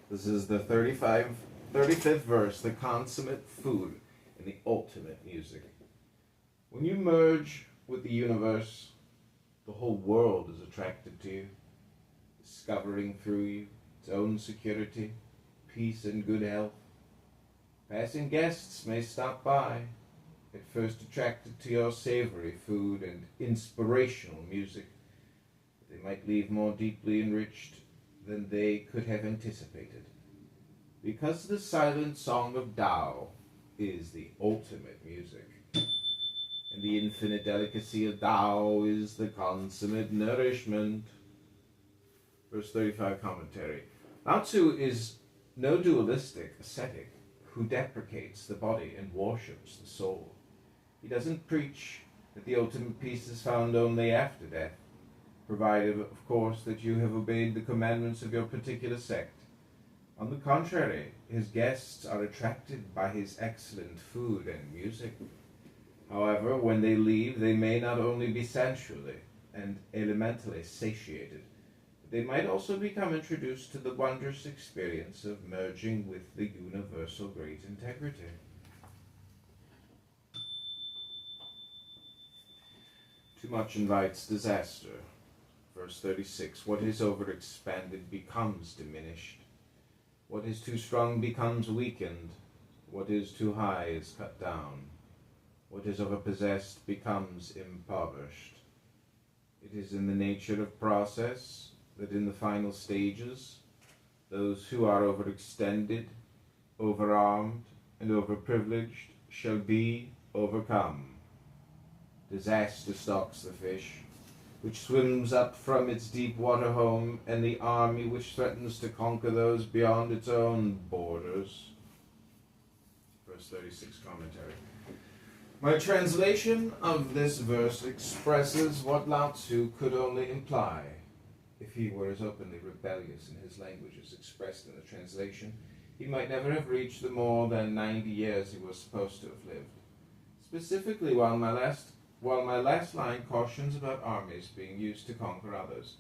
This is the 35th verse, the consummate food and the ultimate music. When you merge with the universe, the whole world is attracted to you, discovering through you its own security, peace, and good health. Passing guests may stop by, at first attracted to your savory food and inspirational music, but they might leave more deeply enriched than they could have anticipated. Because the silent song of Tao is the ultimate music, and the infinite delicacy of Tao is the consummate nourishment. Verse 35 commentary. Lao Tzu is no dualistic ascetic who deprecates the body and worships the soul. He doesn't preach that the ultimate peace is found only after death, provided, of course, that you have obeyed the commandments of your particular sect. On the contrary, his guests are attracted by his excellent food and music. However, when they leave, they may not only be sensually and elementally satiated, but they might also become introduced to the wondrous experience of merging with the universal great integrity. Too much invites disaster. Verse 36, what is overexpanded becomes diminished. What is too strong becomes weakened. What is too high is cut down. What is overpossessed becomes impoverished. It is in the nature of process that in the final stages, those who are overextended, overarmed, and overprivileged shall be overcome. Disaster stalks the fish, which swims up from its deep water home, and the army which threatens to conquer those beyond its own borders. Verse 36 commentary. My translation of this verse expresses what Lao Tzu could only imply if he were as openly rebellious in his language as expressed in the translation. He might never have reached the more than 90 years he was supposed to have lived. Specifically, while my last line cautions about armies being used to conquer others,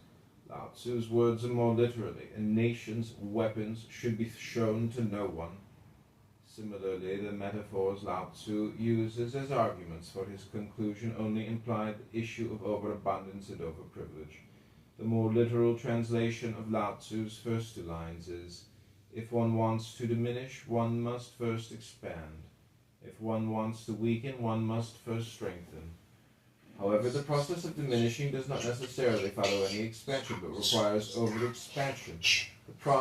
Lao Tzu's words are more literally, a nation's weapons should be shown to no one. Similarly, the metaphors Lao Tzu uses as arguments for his conclusion only imply the issue of overabundance and overprivilege. The more literal translation of Lao Tzu's first two lines is, if one wants to diminish, one must first expand. If one wants to weaken, one must first strengthen. However, the process of diminishing does not necessarily follow any expansion, but requires overexpansion. The